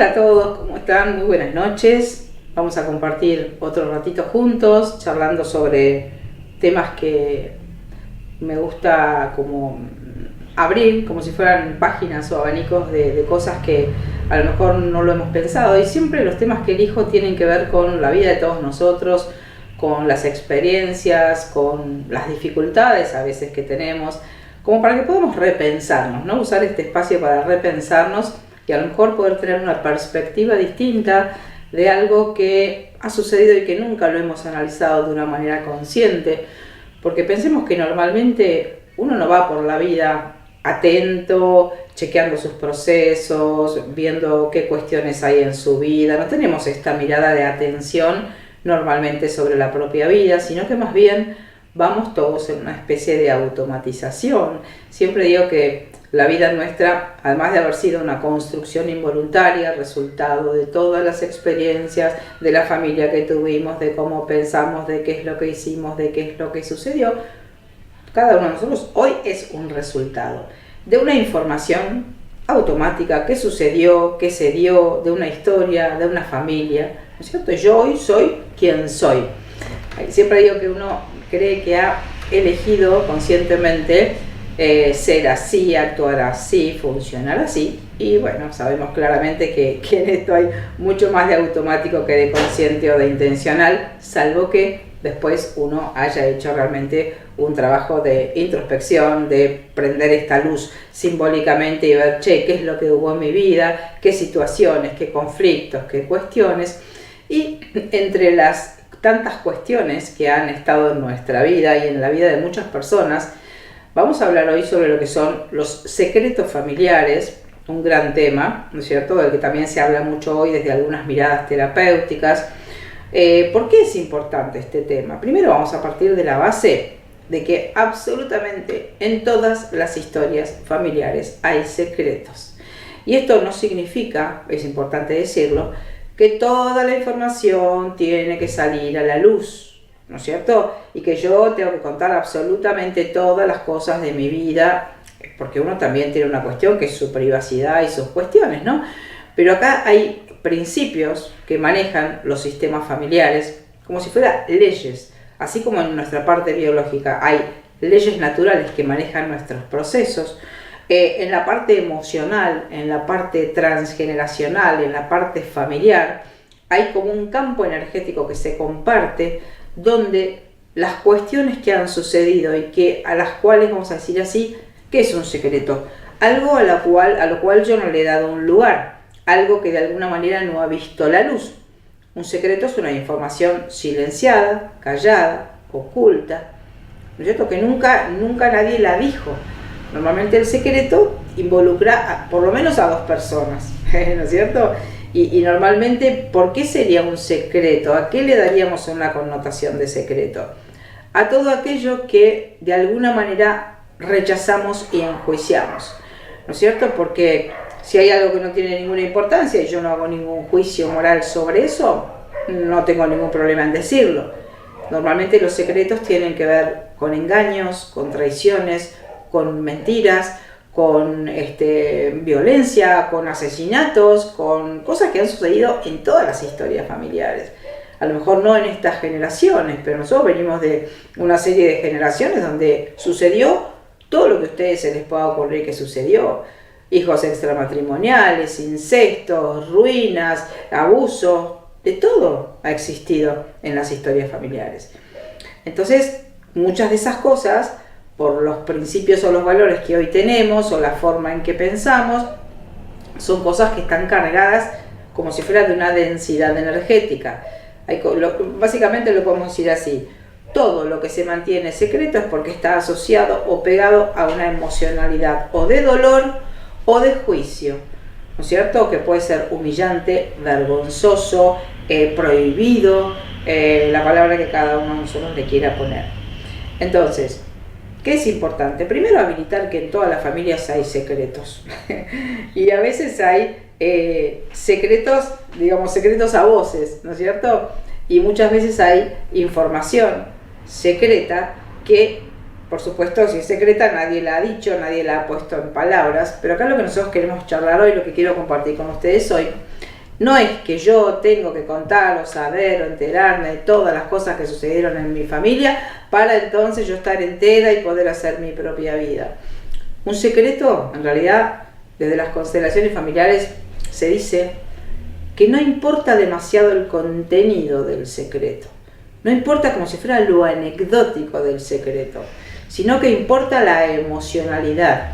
Hola a todos, ¿cómo están? Muy buenas noches. Vamos a compartir otro ratito juntos, charlando sobre temas que me gusta como abrir, como si fueran páginas o abanicos de cosas que a lo mejor no lo hemos pensado. Y siempre los temas que elijo tienen que ver con la vida de todos nosotros, con las experiencias, con las dificultades a veces que tenemos, como para que podamos repensarnos, ¿no? Usar este espacio para repensarnos y a lo mejor poder tener una perspectiva distinta de algo que ha sucedido y que nunca lo hemos analizado de una manera consciente, porque pensemos que normalmente uno no va por la vida atento, chequeando sus procesos, viendo qué cuestiones hay en su vida, no tenemos esta mirada de atención normalmente sobre la propia vida, sino que más bien vamos todos en una especie de automatización. Siempre digo que la vida nuestra, además de haber sido una construcción involuntaria, resultado de todas las experiencias, de la familia que tuvimos, de cómo pensamos, de qué es lo que hicimos, de qué es lo que sucedió, cada uno de nosotros hoy es un resultado de una información automática que sucedió, que se dio, de una historia, de una familia, ¿no es cierto? Yo hoy soy quien soy. Siempre digo que uno cree que ha elegido conscientemente ser así, actuar así, funcionar así, y bueno, sabemos claramente que en esto hay mucho más de automático que de consciente o de intencional, salvo que después uno haya hecho realmente un trabajo de introspección, de prender esta luz simbólicamente y ver, che, qué es lo que hubo en mi vida, qué situaciones, qué conflictos, qué cuestiones, y entre las tantas cuestiones que han estado en nuestra vida y en la vida de muchas personas, vamos a hablar hoy sobre lo que son los secretos familiares, un gran tema, ¿no es cierto?, del que también se habla mucho hoy desde algunas miradas terapéuticas. ¿Por qué es importante este tema? Primero vamos a partir de la base de que absolutamente en todas las historias familiares hay secretos. Y esto no significa, es importante decirlo, que toda la información tiene que salir a la luz, ¿no es cierto? Y que yo tengo que contar absolutamente todas las cosas de mi vida, porque uno también tiene una cuestión que es su privacidad y sus cuestiones, ¿no? Pero acá hay principios que manejan los sistemas familiares como si fueran leyes, así como en nuestra parte biológica hay leyes naturales que manejan nuestros procesos. En la parte emocional, en la parte transgeneracional, en la parte familiar, hay como un campo energético que se comparte donde las cuestiones que han sucedido y que a las cuales, vamos a decir así, ¿qué es un secreto? Algo a lo cual yo no le he dado un lugar, algo que de alguna manera no ha visto la luz. Un secreto es una información silenciada, callada, oculta, ¿no es cierto?, que nunca nadie la dijo. Normalmente el secreto involucra por lo menos a dos personas, ¿no es cierto? Y normalmente, ¿por qué sería un secreto? ¿A qué le daríamos una connotación de secreto? A todo aquello que de alguna manera rechazamos y enjuiciamos, ¿no es cierto? Porque si hay algo que no tiene ninguna importancia y yo no hago ningún juicio moral sobre eso, no tengo ningún problema en decirlo. Normalmente los secretos tienen que ver con engaños, con traiciones, con mentiras, con violencia, con asesinatos, con cosas que han sucedido en todas las historias familiares. A lo mejor no en estas generaciones, pero nosotros venimos de una serie de generaciones donde sucedió todo lo que a ustedes se les pueda ocurrir que sucedió. Hijos extramatrimoniales, incestos, ruinas, abusos, de todo ha existido en las historias familiares. Entonces, muchas de esas cosas, por los principios o los valores que hoy tenemos o la forma en que pensamos, son cosas que están cargadas como si fuera de una densidad energética. Básicamente lo podemos decir así: todo lo que se mantiene secreto es porque está asociado o pegado a una emocionalidad o de dolor o de juicio, ¿no es cierto?, que puede ser humillante, vergonzoso, prohibido, la palabra que cada uno de nosotros le quiera poner. Entonces, ¿qué es importante? Primero, habilitar que en todas las familias hay secretos. Y a veces hay secretos, digamos, secretos a voces, ¿no es cierto? Y muchas veces hay información secreta que, por supuesto, si es secreta, nadie la ha dicho, nadie la ha puesto en palabras. Pero acá lo que nosotros queremos charlar hoy, lo que quiero compartir con ustedes hoy, No es que yo tengo que contar o saber o enterarme de todas las cosas que sucedieron en mi familia para entonces yo estar entera y poder hacer mi propia vida. Un secreto, en realidad, desde las constelaciones familiares se dice que no importa demasiado el contenido del secreto. No importa como si fuera lo anecdótico del secreto, sino que importa la emocionalidad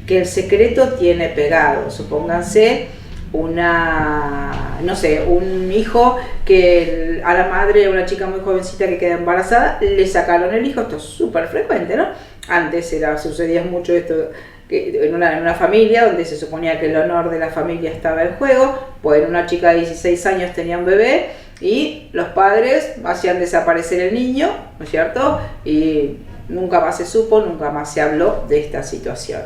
que el secreto tiene pegado. Supónganse un hijo que a la madre, una chica muy jovencita que queda embarazada, le sacaron el hijo. Esto es súper frecuente, ¿no? Antes sucedía mucho esto en una familia donde se suponía que el honor de la familia estaba en juego. Pues una chica de 16 años tenía un bebé y los padres hacían desaparecer el niño, ¿no es cierto? Y nunca más se supo, nunca más se habló de esta situación.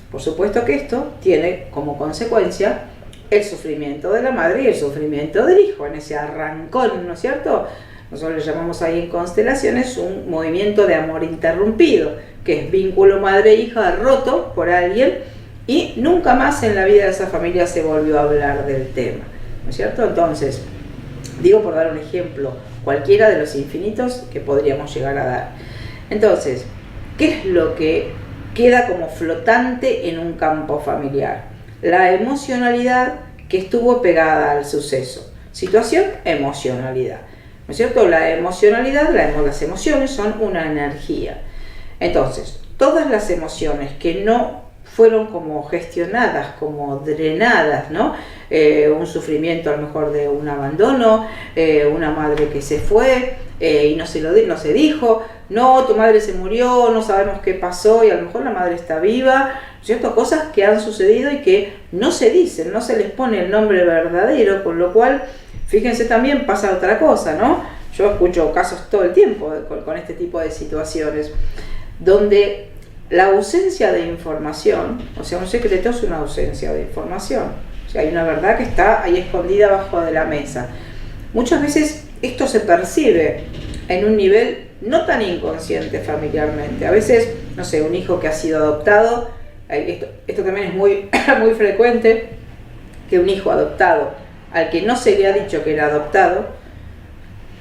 Por supuesto que esto tiene como consecuencia el sufrimiento de la madre y el sufrimiento del hijo en ese arrancón, ¿no es cierto? Nosotros le llamamos ahí en constelaciones un movimiento de amor interrumpido, que es vínculo madre-hija roto por alguien y nunca más en la vida de esa familia se volvió a hablar del tema, ¿no es cierto? Entonces, digo por dar un ejemplo, cualquiera de los infinitos que podríamos llegar a dar. Entonces, ¿qué es lo que queda como flotante en un campo familiar? La emocionalidad que estuvo pegada al suceso. Situación, emocionalidad. ¿No es cierto? La emocionalidad, las emociones son una energía. Entonces, todas las emociones que no fueron como gestionadas, como drenadas, ¿no? Un sufrimiento a lo mejor de un abandono, una madre que se fue y no se dijo, no, tu madre se murió, no sabemos qué pasó y a lo mejor la madre está viva, ¿no es cierto? Cosas que han sucedido y que no se dicen, no se les pone el nombre verdadero, con lo cual, fíjense también pasa otra cosa, ¿no? Yo escucho casos todo el tiempo con este tipo de situaciones, donde la ausencia de información, o sea, un secreto es una ausencia de información. O sea, hay una verdad que está ahí escondida abajo de la mesa. Muchas veces esto se percibe en un nivel no tan inconsciente familiarmente. A veces, no sé, un hijo que ha sido adoptado, esto también es muy, muy frecuente, que un hijo adoptado, al que no se le ha dicho que era adoptado,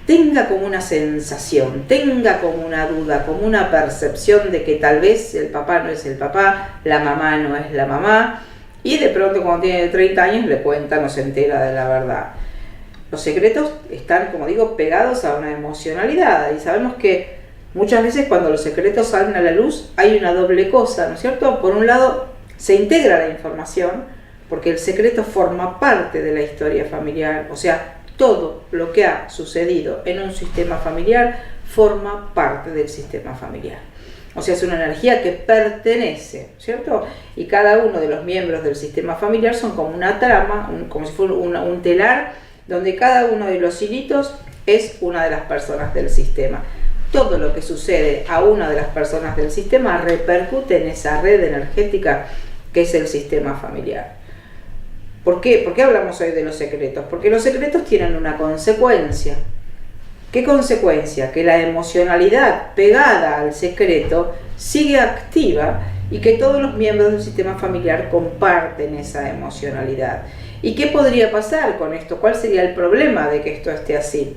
tenga como una sensación, tenga como una duda, como una percepción de que tal vez el papá no es el papá, la mamá no es la mamá, y de pronto cuando tiene 30 años le cuenta, no se entera de la verdad. Los secretos están, como digo, pegados a una emocionalidad, y sabemos que muchas veces cuando los secretos salen a la luz hay una doble cosa, ¿no es cierto? Por un lado, se integra la información, porque el secreto forma parte de la historia familiar, o sea, todo lo que ha sucedido en un sistema familiar forma parte del sistema familiar. O sea, es una energía que pertenece, ¿cierto? Y cada uno de los miembros del sistema familiar son como una trama, como si fuera un telar, donde cada uno de los hilitos es una de las personas del sistema. Todo lo que sucede a una de las personas del sistema repercute en esa red energética que es el sistema familiar. ¿Por qué? ¿Por qué hablamos hoy de los secretos? Porque los secretos tienen una consecuencia. ¿Qué consecuencia? Que la emocionalidad pegada al secreto sigue activa y que todos los miembros del sistema familiar comparten esa emocionalidad. ¿Y qué podría pasar con esto? ¿Cuál sería el problema de que esto esté así?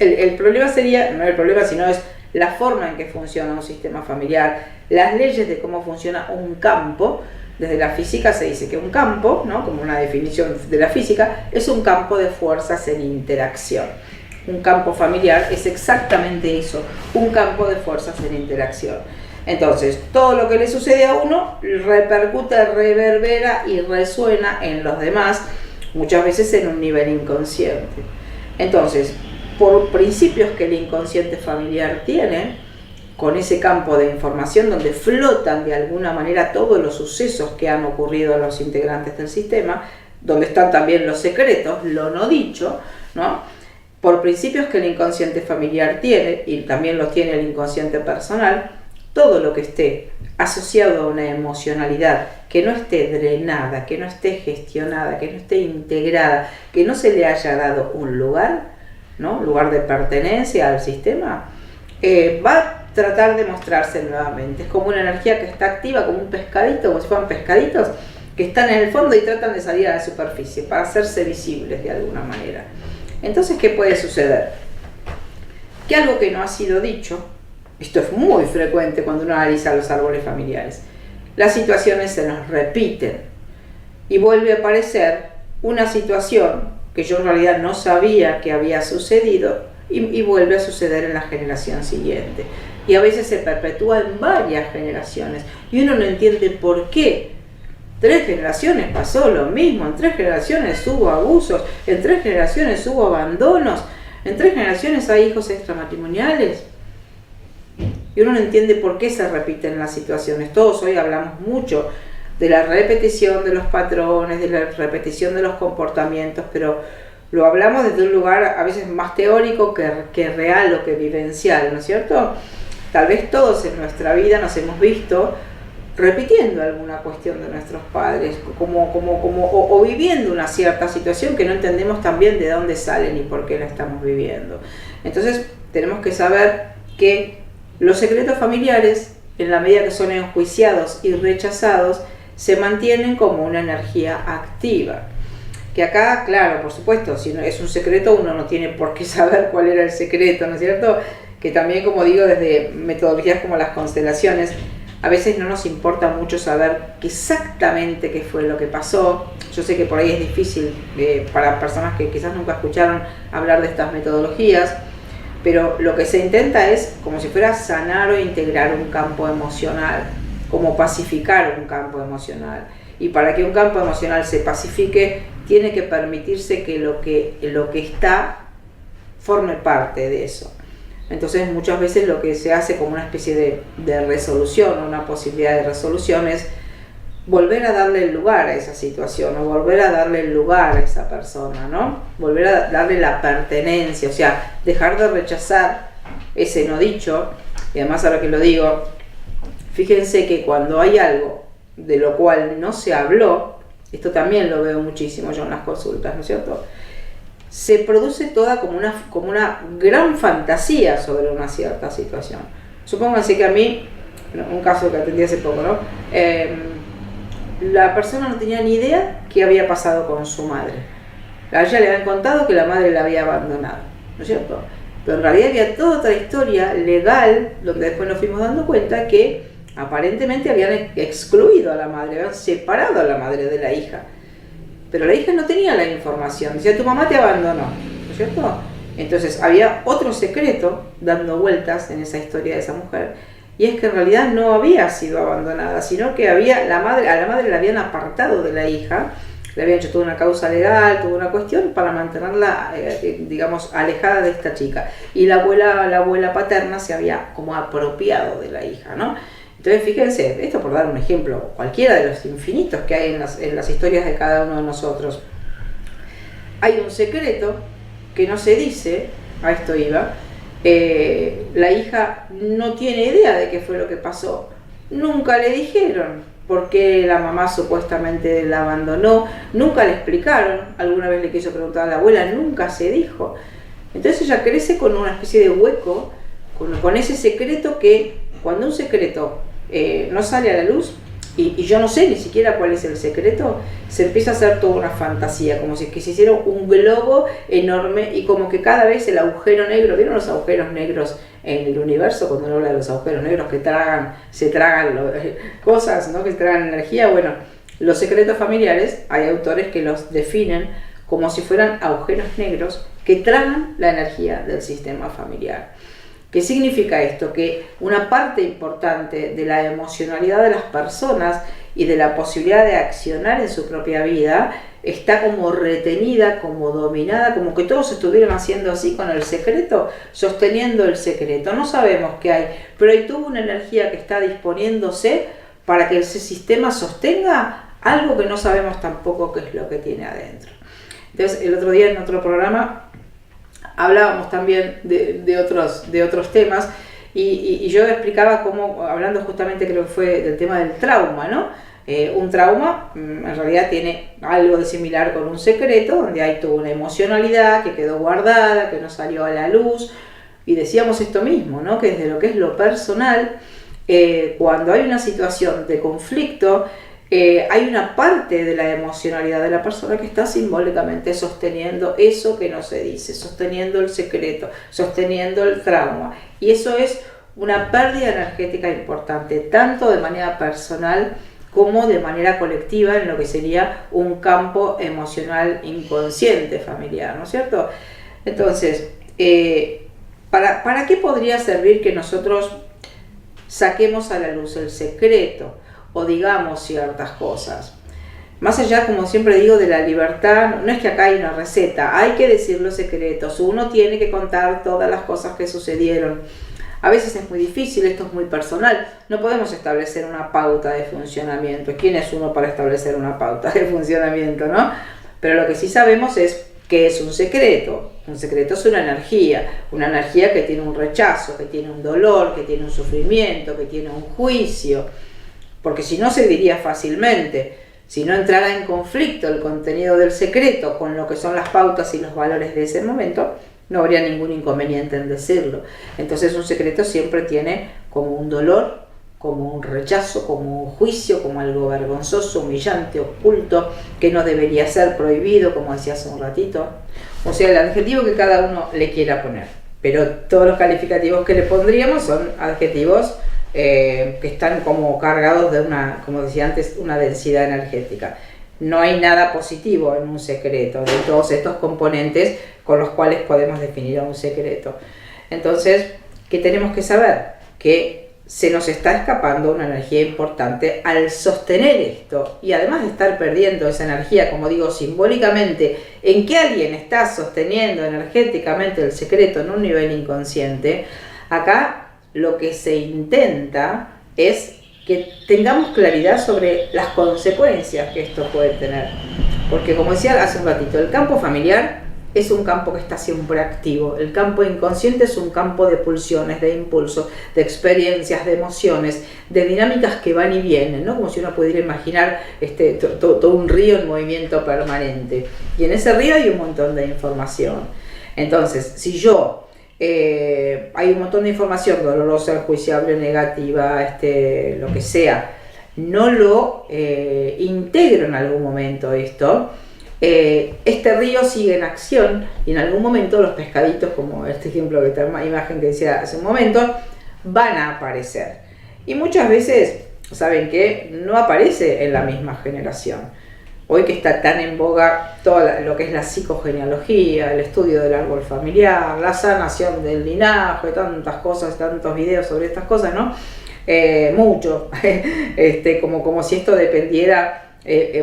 El problema sería, no el problema, sino es la forma en que funciona un sistema familiar, las leyes de cómo funciona un campo. Desde la física se dice que un campo, ¿no? Como una definición de la física, es un campo de fuerzas en interacción. Un campo familiar es exactamente eso, un campo de fuerzas en interacción. Entonces, todo lo que le sucede a uno repercute, reverbera y resuena en los demás, muchas veces en un nivel inconsciente. Entonces, por principios que el inconsciente familiar tiene, con ese campo de información donde flotan de alguna manera todos los sucesos que han ocurrido a los integrantes del sistema, donde están también los secretos, lo no dicho, ¿no? Por principios que el inconsciente familiar tiene, y también los tiene el inconsciente personal, todo lo que esté asociado a una emocionalidad que no esté drenada, que no esté gestionada, que no esté integrada, que no se le haya dado un lugar, ¿no? Lugar de pertenencia al sistema, va a tratar de mostrarse nuevamente. Es como una energía que está activa, como un pescadito, como si fueran pescaditos que están en el fondo y tratan de salir a la superficie para hacerse visibles de alguna manera. Entonces, ¿qué puede suceder? Que algo que no ha sido dicho, esto es muy frecuente cuando uno analiza los árboles familiares, las situaciones se nos repiten y vuelve a aparecer una situación que yo en realidad no sabía que había sucedido y vuelve a suceder en la generación siguiente. Y a veces se perpetúa en varias generaciones y uno no entiende por qué. 3 generaciones pasó lo mismo, en 3 generaciones hubo abusos, en 3 generaciones hubo abandonos, en 3 generaciones hay hijos extramatrimoniales. Y uno no entiende por qué se repiten las situaciones. Todos hoy hablamos mucho de la repetición de los patrones, de la repetición de los comportamientos, pero lo hablamos desde un lugar a veces más teórico que real o que vivencial, ¿no es cierto? Tal vez todos en nuestra vida nos hemos visto repitiendo alguna cuestión de nuestros padres, o viviendo una cierta situación que no entendemos también de dónde sale ni por qué la estamos viviendo. Entonces tenemos que saber que los secretos familiares, en la medida que son enjuiciados y rechazados, se mantienen como una energía activa. Que acá, claro, por supuesto, si no es un secreto, uno no tiene por qué saber cuál era el secreto, ¿no es cierto? Que también, como digo, desde metodologías como las constelaciones, a veces no nos importa mucho saber exactamente qué fue lo que pasó. Yo sé que por ahí es difícil para personas que quizás nunca escucharon hablar de estas metodologías, pero lo que se intenta es como si fuera sanar o integrar un campo emocional, como pacificar un campo emocional. Y para que un campo emocional se pacifique, tiene que permitirse que lo que está forme parte de eso. Entonces muchas veces lo que se hace como una especie de resolución, una posibilidad de resolución, es volver a darle el lugar a esa situación, o volver a darle el lugar a esa persona, ¿no? Volver a darle la pertenencia, o sea, dejar de rechazar ese no dicho. Y además, ahora que lo digo, fíjense que cuando hay algo de lo cual no se habló, esto también lo veo muchísimo yo en las consultas, ¿no es cierto? Se produce toda como una gran fantasía sobre una cierta situación. Supónganse que a mí, un caso que atendí hace poco, ¿no? La persona no tenía ni idea qué había pasado con su madre. A ella le habían contado que la madre la había abandonado, ¿no es cierto? Pero en realidad había toda otra historia legal, donde después nos fuimos dando cuenta que aparentemente habían excluido a la madre, habían separado a la madre de la hija. Pero la hija no tenía la información, decía, tu mamá te abandonó, ¿no es cierto? Entonces había otro secreto dando vueltas en esa historia de esa mujer, y es que en realidad no había sido abandonada, sino que a la madre la habían apartado de la hija, le habían hecho toda una causa legal, toda una cuestión para mantenerla, digamos, alejada de esta chica. Y la abuela paterna se había como apropiado de la hija, ¿no? Entonces fíjense, esto por dar un ejemplo, cualquiera de los infinitos que hay en las historias de cada uno de nosotros. Hay un secreto que no se dice, a esto iba, la hija no tiene idea de qué fue lo que pasó, nunca le dijeron por qué la mamá supuestamente la abandonó, nunca le explicaron, alguna vez le quiso preguntar a la abuela, nunca se dijo. Entonces ella crece con una especie de hueco, con ese secreto que cuando un secreto no sale a la luz, y yo no sé ni siquiera cuál es el secreto, se empieza a hacer toda una fantasía, como si que se hiciera un globo enorme y como que cada vez el agujero negro, ¿vieron los agujeros negros en el universo? Cuando uno habla de los agujeros negros que se tragan cosas, ¿no? Que tragan energía. Bueno, los secretos familiares, hay autores que los definen como si fueran agujeros negros que tragan la energía del sistema familiar. ¿Qué significa esto? Que una parte importante de la emocionalidad de las personas y de la posibilidad de accionar en su propia vida está como retenida, como dominada, como que todos estuvieran haciendo así con el secreto, sosteniendo el secreto. No sabemos qué hay, pero hay toda una energía que está disponiéndose para que ese sistema sostenga algo que no sabemos tampoco qué es lo que tiene adentro. Entonces, el otro día en otro programa hablábamos también de otros temas y yo explicaba cómo, hablando justamente creo que fue del tema del trauma, ¿no? Un trauma en realidad tiene algo de similar con un secreto, donde hay toda una emocionalidad que quedó guardada, que no salió a la luz, y decíamos esto mismo, ¿no? Que desde lo que es lo personal, cuando hay una situación de conflicto, hay una parte de la emocionalidad de la persona que está simbólicamente sosteniendo eso que no se dice, sosteniendo el secreto, sosteniendo el trauma. Y eso es una pérdida energética importante, tanto de manera personal como de manera colectiva en lo que sería un campo emocional inconsciente familiar, ¿no es cierto? Entonces, ¿para qué podría servir que nosotros saquemos a la luz el secreto o digamos ciertas cosas? Más allá, como siempre digo, de la libertad, no es que acá hay una receta, hay que decir los secretos, uno tiene que contar todas las cosas que sucedieron. A veces es muy difícil, esto es muy personal, no podemos establecer una pauta de funcionamiento. ¿Quién es uno para establecer una pauta de funcionamiento, no? Pero lo que sí sabemos es que es un secreto. Un secreto es una energía que tiene un rechazo, que tiene un dolor, que tiene un sufrimiento, que tiene un juicio, porque si no se diría fácilmente. Si no entrara en conflicto el contenido del secreto con lo que son las pautas y los valores de ese momento, no habría ningún inconveniente en decirlo. Entonces un secreto siempre tiene como un dolor, como un rechazo, como un juicio, como algo vergonzoso, humillante, oculto, que no debería ser prohibido, como decía hace un ratito. O sea, el adjetivo que cada uno le quiera poner. Pero todos los calificativos que le pondríamos son adjetivos que están como cargados de una, como decía antes, una densidad energética. No hay nada positivo en un secreto, de todos estos componentes con los cuales podemos definir a un secreto. Entonces, ¿qué tenemos que saber? Que se nos está escapando una energía importante al sostener esto, y además de estar perdiendo esa energía, como digo, simbólicamente, en que alguien está sosteniendo energéticamente el secreto en un nivel inconsciente. Acá lo que se intenta es que tengamos claridad sobre las consecuencias que esto puede tener. Porque como decía hace un ratito, el campo familiar es un campo que está siempre activo. El campo inconsciente es un campo de pulsiones, de impulsos, de experiencias, de emociones, de dinámicas que van y vienen, ¿no? Como si uno pudiera imaginar todo un río en movimiento permanente. Y en ese río hay un montón de información. Entonces, si yo hay un montón de información dolorosa, enjuiciable, negativa, lo que sea, no lo integro en algún momento esto, este río sigue en acción y en algún momento los pescaditos, como este ejemplo, imagen que decía hace un momento, van a aparecer. Y muchas veces, ¿saben qué? No aparece en la misma generación. Hoy que está tan en boga todo lo que es la psicogenealogía, el estudio del árbol familiar, la sanación del linaje, tantas cosas, tantos videos sobre estas cosas, ¿no? Mucho, como si esto dependiera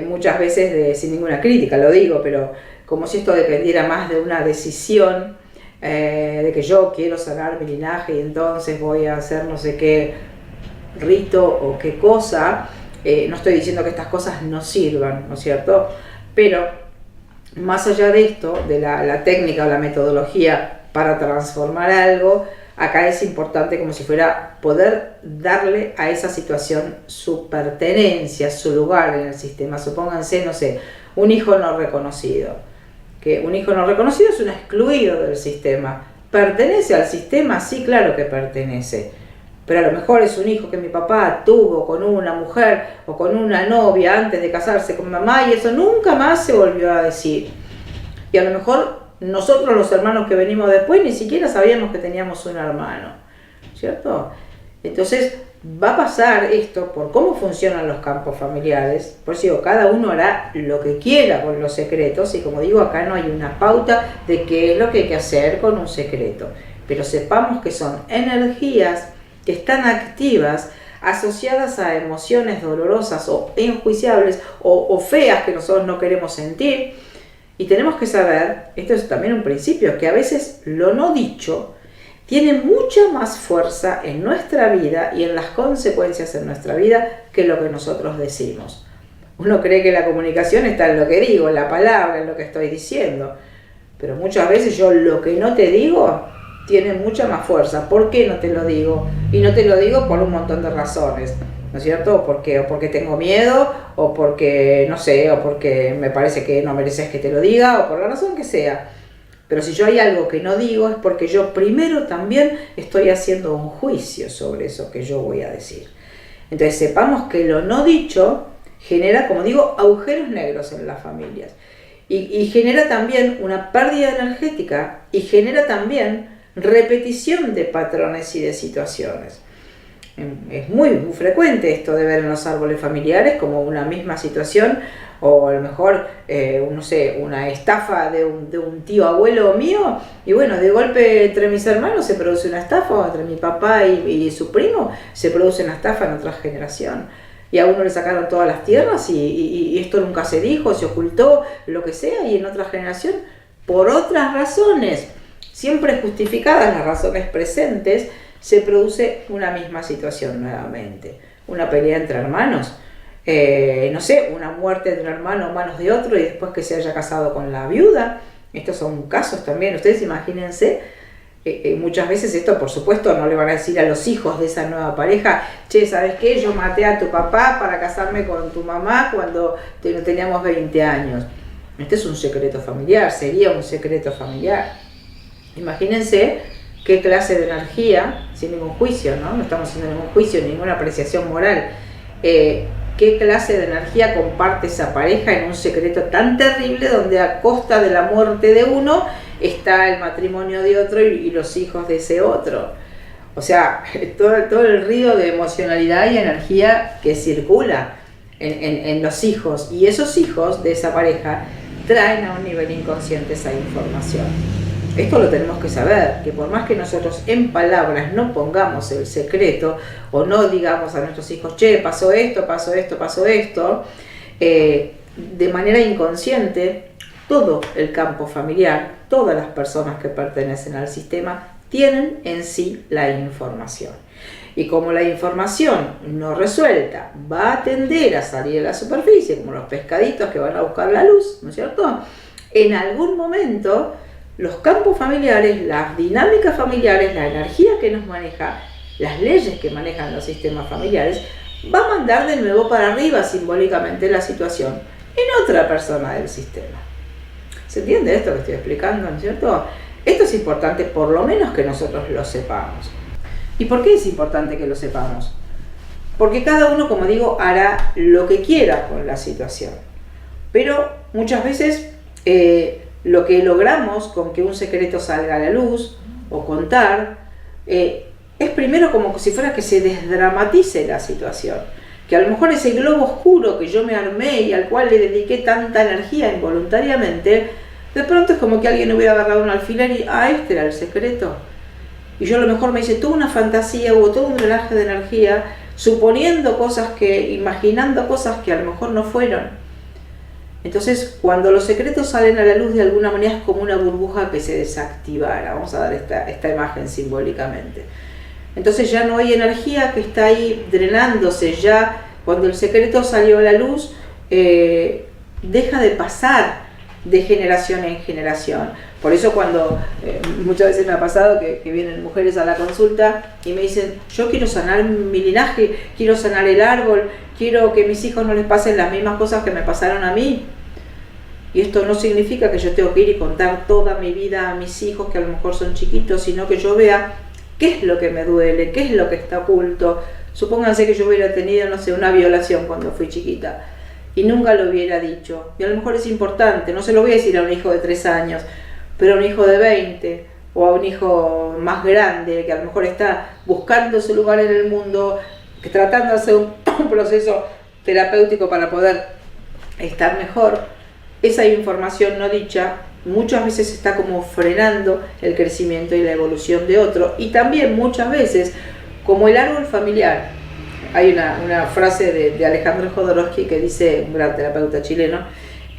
muchas veces sin ninguna crítica, lo digo, pero como si esto dependiera más de una decisión de que yo quiero sanar mi linaje y entonces voy a hacer no sé qué rito o qué cosa. No estoy diciendo que estas cosas no sirvan, ¿no es cierto? Pero más allá de esto, de la técnica o la metodología para transformar algo, acá es importante como si fuera poder darle a esa situación su pertenencia, su lugar en el sistema. Supónganse, no sé, un hijo no reconocido. Que un hijo no reconocido es un excluido del sistema. ¿Pertenece al sistema? Sí, claro que pertenece. Pero a lo mejor es un hijo que mi papá tuvo con una mujer o con una novia antes de casarse con mamá y eso nunca más se volvió a decir. Y a lo mejor nosotros los hermanos que venimos después ni siquiera sabíamos que teníamos un hermano, ¿cierto? Entonces va a pasar esto por cómo funcionan los campos familiares. Por eso digo, cada uno hará lo que quiera con los secretos y como digo, acá no hay una pauta de qué es lo que hay que hacer con un secreto. Pero sepamos que son energías que están activas, asociadas a emociones dolorosas o enjuiciables o feas que nosotros no queremos sentir. Y tenemos que saber, esto es también un principio, que a veces lo no dicho tiene mucha más fuerza en nuestra vida y en las consecuencias en nuestra vida que lo que nosotros decimos. Uno cree que la comunicación está en lo que digo, en la palabra, en lo que estoy diciendo. Pero muchas veces yo lo que no te digo tiene mucha más fuerza. ¿Por qué no te lo digo? Y no te lo digo por un montón de razones, ¿no es cierto? O porque tengo miedo, o porque, no sé, o porque me parece que no mereces que te lo diga, o por la razón que sea. Pero si yo hay algo que no digo es porque yo primero también estoy haciendo un juicio sobre eso que yo voy a decir. Entonces sepamos que lo no dicho genera, como digo, agujeros negros en las familias. Y genera también una pérdida energética y genera también repetición de patrones y de situaciones. Es muy frecuente esto de ver en los árboles familiares como una misma situación, o a lo mejor, no sé, una estafa de un tío abuelo mío, y bueno, de golpe entre mis hermanos se produce una estafa, entre mi papá y su primo se produce una estafa en otra generación. Y a uno le sacaron todas las tierras y esto nunca se dijo, se ocultó, lo que sea, y en otra generación, por otras razones, siempre justificadas las razones presentes, se produce una misma situación nuevamente. Una pelea entre hermanos, no sé, una muerte de un hermano a manos de otro y después que se haya casado con la viuda. Estos son casos también, ustedes imagínense. Muchas veces esto, por supuesto, no le van a decir a los hijos de esa nueva pareja: che, ¿sabes qué? Yo maté a tu papá para casarme con tu mamá cuando teníamos 20 años. Este es un secreto familiar, sería un secreto familiar. Imagínense qué clase de energía, sin ningún juicio, ¿no? No estamos haciendo ningún juicio, ninguna apreciación moral. ¿Qué clase de energía comparte esa pareja en un secreto tan terrible donde a costa de la muerte de uno está el matrimonio de otro y los hijos de ese otro? O sea, todo el río de emocionalidad y energía que circula en los hijos, y esos hijos de esa pareja traen a un nivel inconsciente esa información. Esto lo tenemos que saber, que por más que nosotros en palabras no pongamos el secreto o no digamos a nuestros hijos: che, pasó esto, pasó esto, pasó esto, de manera inconsciente, todo el campo familiar, todas las personas que pertenecen al sistema tienen en sí la información. Y como la información no resuelta va a tender a salir a la superficie, como los pescaditos que van a buscar la luz, ¿no es cierto? En algún momento los campos familiares, las dinámicas familiares, la energía que nos maneja, las leyes que manejan los sistemas familiares, va a mandar de nuevo para arriba simbólicamente la situación en otra persona del sistema. ¿Se entiende esto que estoy explicando, no es cierto? Esto es importante, por lo menos que nosotros lo sepamos. ¿Y por qué es importante que lo sepamos? Porque cada uno, como digo, hará lo que quiera con la situación. Pero muchas veces lo que logramos con que un secreto salga a la luz o contar es primero como si fuera que se desdramatice la situación. Que a lo mejor ese globo oscuro que yo me armé y al cual le dediqué tanta energía involuntariamente, de pronto es como que alguien hubiera agarrado un alfiler y este era el secreto. Y yo a lo mejor me hice toda una fantasía, hubo todo un relaje de energía, suponiendo cosas imaginando cosas que a lo mejor no fueron. Entonces, cuando los secretos salen a la luz, de alguna manera es como una burbuja que se desactivara. Vamos a dar esta imagen simbólicamente. Entonces ya no hay energía que está ahí drenándose. Ya cuando el secreto salió a la luz, deja de pasar de generación en generación. Por eso cuando muchas veces me ha pasado que vienen mujeres a la consulta y me dicen: yo quiero sanar mi linaje, quiero sanar el árbol, quiero que a mis hijos no les pasen las mismas cosas que me pasaron a mí. Y esto no significa que yo tengo que ir y contar toda mi vida a mis hijos, que a lo mejor son chiquitos, sino que yo vea qué es lo que me duele, qué es lo que está oculto. Supónganse que yo hubiera tenido, no sé, una violación cuando fui chiquita y nunca lo hubiera dicho. Y a lo mejor es importante, no se lo voy a decir a un hijo de 3 años, pero a un hijo de 20 o a un hijo más grande que a lo mejor está buscando su lugar en el mundo, que tratando de hacer un proceso terapéutico para poder estar mejor. Esa información no dicha muchas veces está como frenando el crecimiento y la evolución de otro. Y también muchas veces, como el árbol familiar, hay una frase de Alejandro Jodorowsky que dice, un gran terapeuta chileno,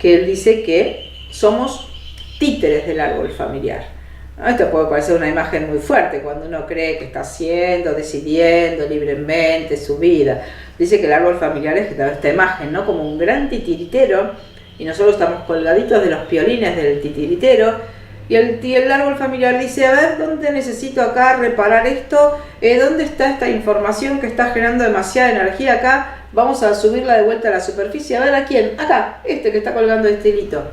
que él dice que somos títeres del árbol familiar. Esto puede parecer una imagen muy fuerte cuando uno cree que está haciendo, decidiendo libremente su vida. Dice que el árbol familiar es esta imagen, ¿no? Como un gran titiritero, y nosotros estamos colgaditos de los piolines del titiritero, y el árbol familiar dice: a ver, ¿dónde necesito acá reparar esto? ¿Dónde está esta información que está generando demasiada energía acá? Vamos a subirla de vuelta a la superficie. A ver, ¿a quién? Acá, este que está colgando este hilito.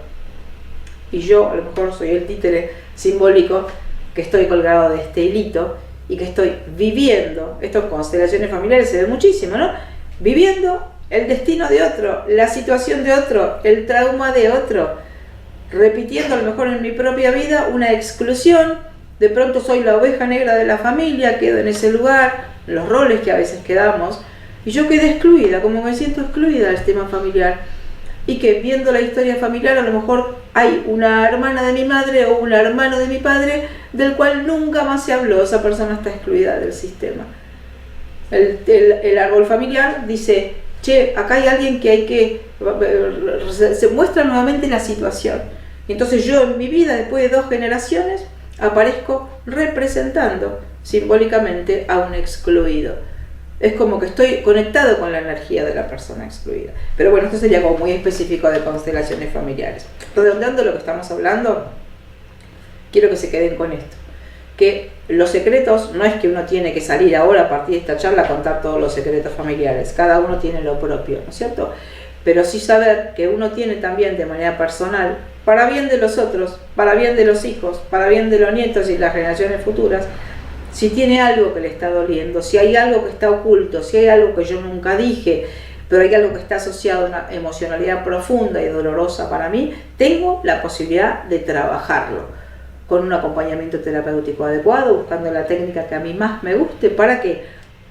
Y yo a lo mejor soy el títere simbólico que estoy colgado de este hilito y que estoy viviendo. Esto en constelaciones familiares se ve muchísimo, ¿no? Viviendo el destino de otro, la situación de otro, el trauma de otro, repitiendo a lo mejor en mi propia vida una exclusión. De pronto soy la oveja negra de la familia, quedo en ese lugar, los roles que a veces quedamos, y yo quedé excluida, como me siento excluida del tema familiar. Y que viendo la historia familiar a lo mejor hay una hermana de mi madre o un hermano de mi padre del cual nunca más se habló, esa persona está excluida del sistema. El árbol familiar dice, che, acá hay alguien que hay que... Se muestra nuevamente la situación. Y entonces yo en mi vida, después de 2 generaciones, aparezco representando simbólicamente a un excluido. Es como que estoy conectado con la energía de la persona excluida. Pero bueno, esto sería como muy específico de constelaciones familiares. Redondeando lo que estamos hablando, quiero que se queden con esto. Que los secretos, no es que uno tiene que salir ahora a partir de esta charla a contar todos los secretos familiares. Cada uno tiene lo propio, ¿no es cierto? Pero sí saber que uno tiene también de manera personal, para bien de los otros, para bien de los hijos, para bien de los nietos y las generaciones futuras, si tiene algo que le está doliendo, si hay algo que está oculto, si hay algo que yo nunca dije, pero hay algo que está asociado a una emocionalidad profunda y dolorosa para mí, tengo la posibilidad de trabajarlo con un acompañamiento terapéutico adecuado, buscando la técnica que a mí más me guste. ¿Para qué?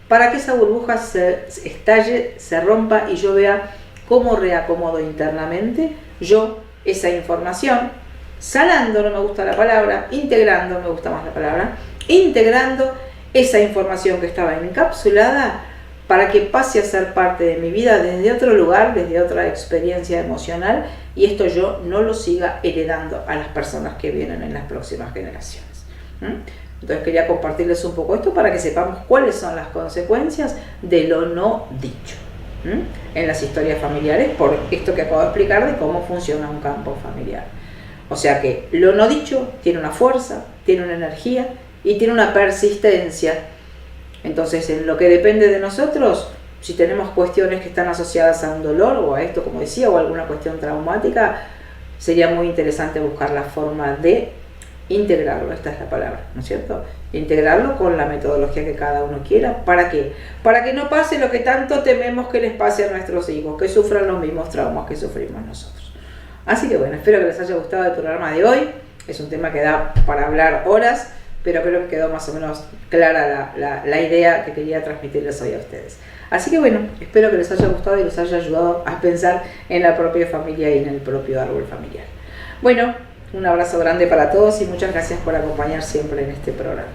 Para que esa burbuja se estalle, se rompa y yo vea cómo reacomodo internamente yo esa información, sanando, no me gusta la palabra, integrando, me gusta más la palabra, integrando esa información que estaba encapsulada para que pase a ser parte de mi vida desde otro lugar, desde otra experiencia emocional, y esto yo no lo siga heredando a las personas que vienen en las próximas generaciones. Entonces quería compartirles un poco esto para que sepamos cuáles son las consecuencias de lo no dicho en las historias familiares, por esto que acabo de explicar de cómo funciona un campo familiar. O sea que lo no dicho tiene una fuerza, tiene una energía y tiene una persistencia. Entonces, en lo que depende de nosotros, si tenemos cuestiones que están asociadas a un dolor o a esto, como decía, o a alguna cuestión traumática, sería muy interesante buscar la forma de integrarlo, esta es la palabra, ¿no es cierto? Integrarlo con la metodología que cada uno quiera. ¿Para qué? Para que no pase lo que tanto tememos que les pase a nuestros hijos, que sufran los mismos traumas que sufrimos nosotros. Así que bueno, espero que les haya gustado el programa de hoy. Es un tema que da para hablar horas, pero creo que quedó más o menos clara la idea que quería transmitirles hoy a ustedes. Así que bueno, espero que les haya gustado y les haya ayudado a pensar en la propia familia y en el propio árbol familiar. Bueno, un abrazo grande para todos y muchas gracias por acompañar siempre en este programa.